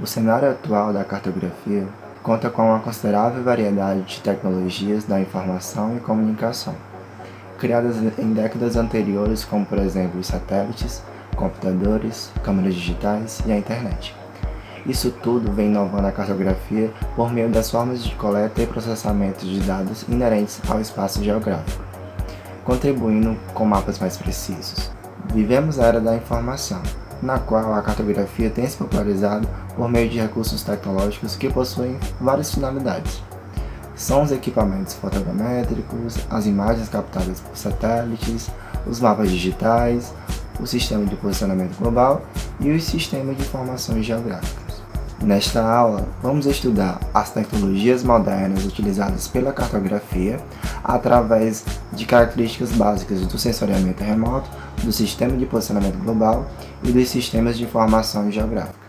O cenário atual da cartografia conta com uma considerável variedade de tecnologias da informação e comunicação, criadas em décadas anteriores, como por exemplo os satélites, computadores, câmeras digitais e a internet. Isso tudo vem inovando a cartografia por meio das formas de coleta e processamento de dados inerentes ao espaço geográfico, contribuindo com mapas mais precisos. Vivemos a era da informação, na qual a cartografia tem se popularizado por meio de recursos tecnológicos que possuem várias finalidades. São os equipamentos fotogramétricos, as imagens captadas por satélites, os mapas digitais, o sistema de posicionamento global e os sistemas de informações geográficas. Nesta aula, vamos estudar as tecnologias modernas utilizadas pela cartografia através de características básicas do sensoriamento remoto, do sistema de posicionamento global e dos sistemas de informação geográfica.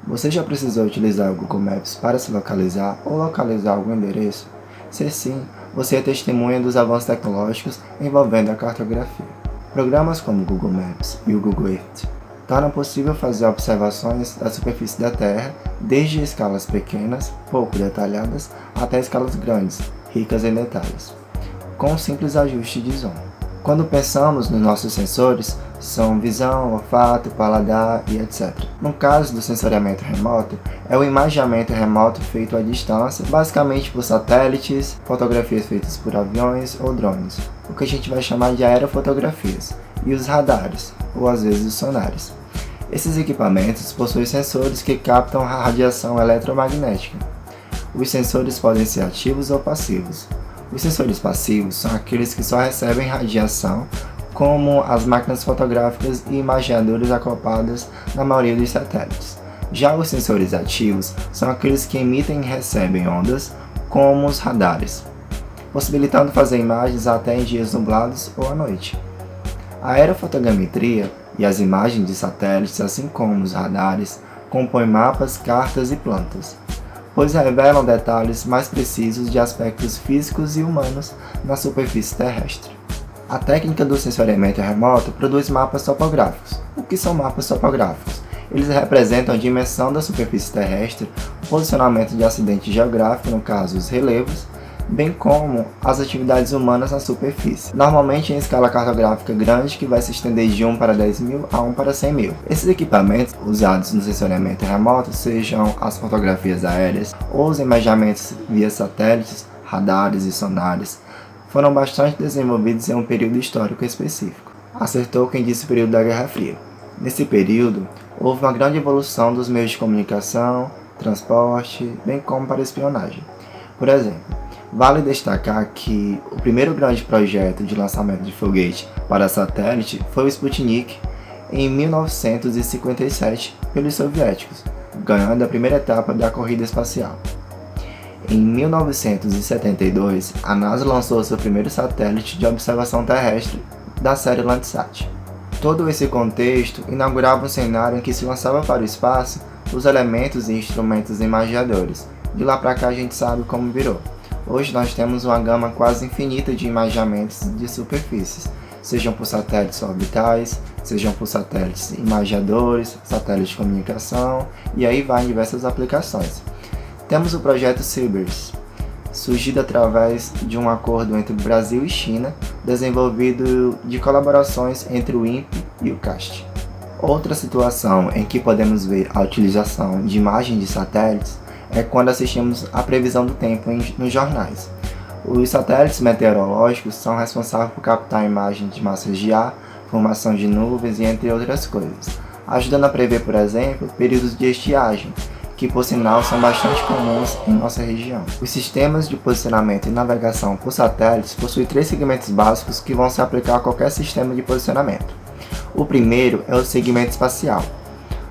Você já precisou utilizar o Google Maps para se localizar ou localizar algum endereço? Se sim, você é testemunha dos avanços tecnológicos envolvendo a cartografia. Programas como o Google Maps e o Google Earth tornam possível fazer observações da superfície da Terra desde escalas pequenas, pouco detalhadas, até escalas grandes, ricas em detalhes, com um simples ajuste de zoom. Quando pensamos nos nossos sensores, são visão, olfato, paladar e etc. No caso do sensoriamento remoto, é o imageamento remoto feito à distância, basicamente por satélites, fotografias feitas por aviões ou drones, o que a gente vai chamar de aerofotografias, e os radares, ou às vezes os sonares. Esses equipamentos possuem sensores que captam a radiação eletromagnética. Os sensores podem ser ativos ou passivos. Os sensores passivos são aqueles que só recebem radiação, como as máquinas fotográficas e imageadores acopladas na maioria dos satélites. Já os sensores ativos são aqueles que emitem e recebem ondas, como os radares, possibilitando fazer imagens até em dias nublados ou à noite. A aerofotogrametria e as imagens de satélites, assim como os radares, compõem mapas, cartas e plantas, pois revelam detalhes mais precisos de aspectos físicos e humanos na superfície terrestre. A técnica do sensoriamento remoto produz mapas topográficos. O que são mapas topográficos? Eles representam a dimensão da superfície terrestre, o posicionamento de acidente geográfico, no caso os relevos, bem como as atividades humanas na superfície, normalmente em escala cartográfica grande que vai se estender de 1 para 10.000 a 1 para 100.000. Esses equipamentos usados no sensoriamento remoto, sejam as fotografias aéreas ou os imaginamentos via satélites, radares e sonares, foram bastante desenvolvidos em um período histórico específico. Acertou quem disse o período da Guerra Fria. Nesse período, houve uma grande evolução dos meios de comunicação, transporte, bem como para espionagem. Por exemplo, vale destacar que o primeiro grande projeto de lançamento de foguete para satélite foi o Sputnik em 1957 pelos soviéticos, ganhando a primeira etapa da corrida espacial. Em 1972, a NASA lançou seu primeiro satélite de observação terrestre da série Landsat. Todo esse contexto inaugurava um cenário em que se lançava para o espaço os elementos e instrumentos imagiadores. De lá para cá a gente sabe como virou. Hoje nós temos uma gama quase infinita de imaginamentos de superfícies, sejam por satélites orbitais, sejam por satélites imagiadores, satélites de comunicação, e aí vai em diversas aplicações. Temos o projeto CBERS, surgido através de um acordo entre Brasil e China, desenvolvido de colaborações entre o INPE e o CAST. Outra situação em que podemos ver a utilização de imagens de satélites é quando assistimos à previsão do tempo nos jornais. Os satélites meteorológicos são responsáveis por captar imagens de massas de ar, formação de nuvens e entre outras coisas, ajudando a prever, por exemplo, períodos de estiagem, que por sinal são bastante comuns em nossa região. Os sistemas de posicionamento e navegação por satélites possuem 3 segmentos básicos que vão se aplicar a qualquer sistema de posicionamento. O primeiro é o segmento espacial,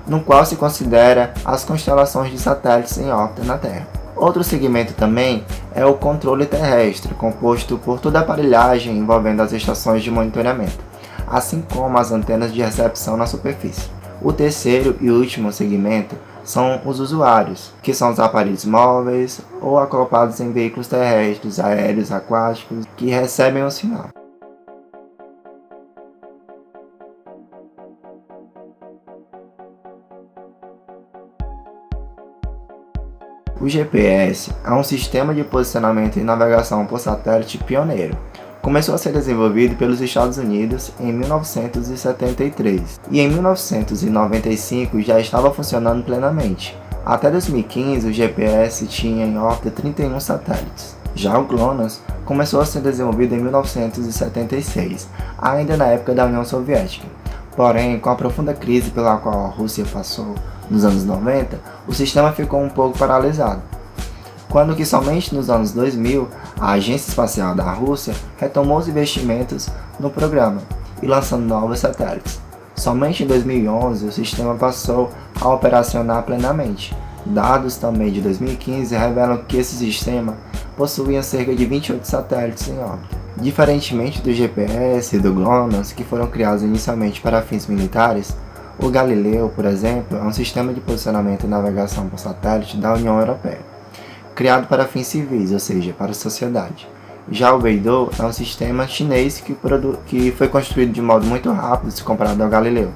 no qual se considera as constelações de satélites em órbita na Terra. Outro segmento também é o controle terrestre, composto por toda a aparelhagem envolvendo as estações de monitoramento, assim como as antenas de recepção na superfície. O terceiro e último segmento são os usuários, que são os aparelhos móveis ou acoplados em veículos terrestres, aéreos, aquáticos, que recebem o sinal. O GPS é um sistema de posicionamento e navegação por satélite pioneiro. Começou a ser desenvolvido pelos Estados Unidos em 1973 e em 1995 já estava funcionando plenamente. Até 2015, o GPS tinha em órbita 31 satélites. Já o GLONASS começou a ser desenvolvido em 1976, ainda na época da União Soviética. Porém, com a profunda crise pela qual a Rússia passou nos anos 90, o sistema ficou um pouco paralisado. Quando que somente nos anos 2000, a Agência Espacial da Rússia retomou os investimentos no programa e lançando novos satélites. Somente em 2011 o sistema passou a operacionar plenamente. Dados também de 2015 revelam que esse sistema possuía cerca de 28 satélites em órbita. Diferentemente do GPS e do GLONASS, que foram criados inicialmente para fins militares, o Galileu, por exemplo, é um sistema de posicionamento e navegação por satélite da União Europeia, criado para fins civis, ou seja, para a sociedade. Já o Beidou é um sistema chinês que foi construído de modo muito rápido se comparado ao Galileu,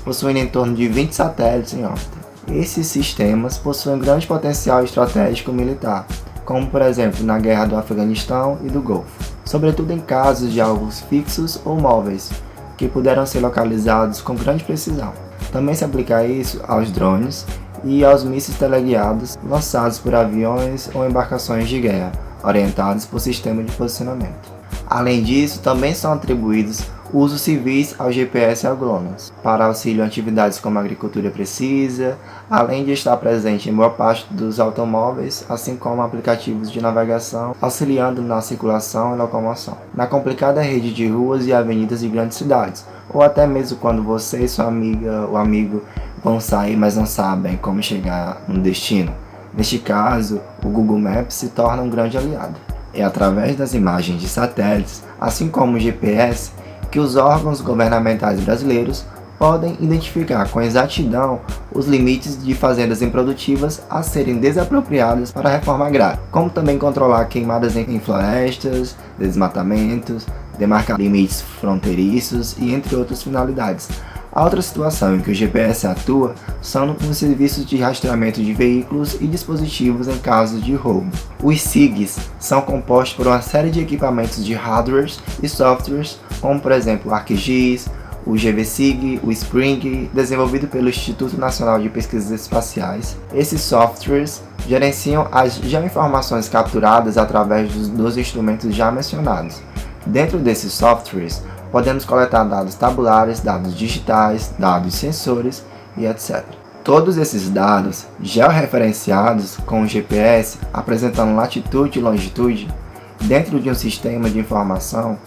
possuindo em torno de 20 satélites em órbita. Esses sistemas possuem grande potencial estratégico militar, como por exemplo na guerra do Afeganistão e do Golfo, sobretudo em casos de alvos fixos ou móveis, que puderam ser localizados com grande precisão. Também se aplica isso aos drones e aos mísseis teleguiados lançados por aviões ou embarcações de guerra, orientados por sistema de posicionamento. Além disso, também são atribuídos usos civis ao GPS e ao GLONASS, para auxílio em atividades como agricultura precisa, além de estar presente em boa parte dos automóveis, assim como aplicativos de navegação, auxiliando na circulação e locomoção, na complicada rede de ruas e avenidas de grandes cidades, ou até mesmo quando você e sua amiga ou amigo vão sair, mas não sabem como chegar no destino. Neste caso, o Google Maps se torna um grande aliado. É através das imagens de satélites, assim como o GPS, que os órgãos governamentais brasileiros podem identificar com exatidão os limites de fazendas improdutivas a serem desapropriadas para a reforma agrária, como também controlar queimadas em florestas, desmatamentos, demarcar limites fronteiriços e entre outras finalidades. A outra situação em que o GPS atua são nos serviços de rastreamento de veículos e dispositivos em caso de roubo. Os SIGs são compostos por uma série de equipamentos de hardwares e softwares, como por exemplo o ArcGIS, o GVSIG, o Spring, desenvolvido pelo Instituto Nacional de Pesquisas Espaciais. Esses softwares gerenciam as geoinformações capturadas através dos instrumentos já mencionados. Dentro desses softwares, podemos coletar dados tabulares, dados digitais, dados sensores e etc. Todos esses dados, georreferenciados com o GPS, apresentando latitude e longitude, dentro de um sistema de informação,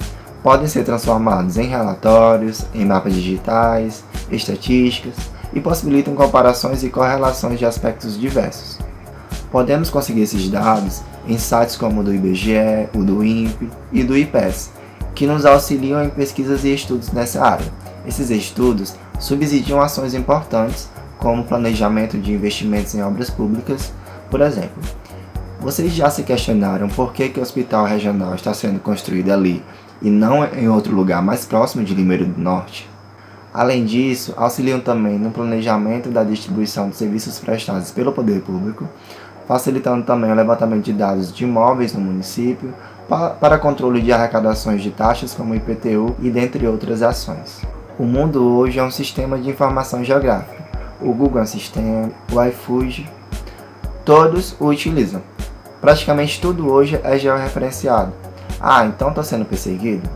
podem ser transformados em relatórios, em mapas digitais, estatísticas e possibilitam comparações e correlações de aspectos diversos. Podemos conseguir esses dados em sites como o do IBGE, o do INPE e do IPES, que nos auxiliam em pesquisas e estudos nessa área. Esses estudos subsidiam ações importantes, como planejamento de investimentos em obras públicas, por exemplo. Vocês já se questionaram por que o hospital regional está sendo construído ali e não em outro lugar mais próximo de Limeira do Norte? Além disso, auxiliam também no planejamento da distribuição de serviços prestados pelo poder público, facilitando também o levantamento de dados de imóveis no município, para controle de arrecadações de taxas como o IPTU e dentre outras ações. O mundo hoje é um sistema de informação geográfica. O Google Assistente, o iFood, todos o utilizam. Praticamente tudo hoje é georreferenciado. Ah, então estou sendo perseguido?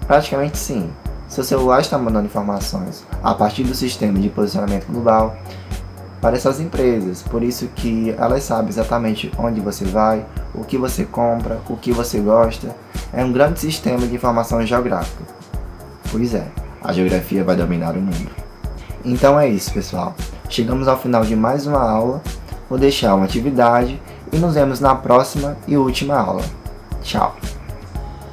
Praticamente sim. Seu celular está mandando informações a partir do sistema de posicionamento global para essas empresas, por isso que elas sabem exatamente onde você vai, o que você compra, o que você gosta. É um grande sistema de informação geográfica. Pois é, a geografia vai dominar o mundo. Então é isso, pessoal. Chegamos ao final de mais uma aula. Vou deixar uma atividade e nos vemos na próxima e última aula. Tchau!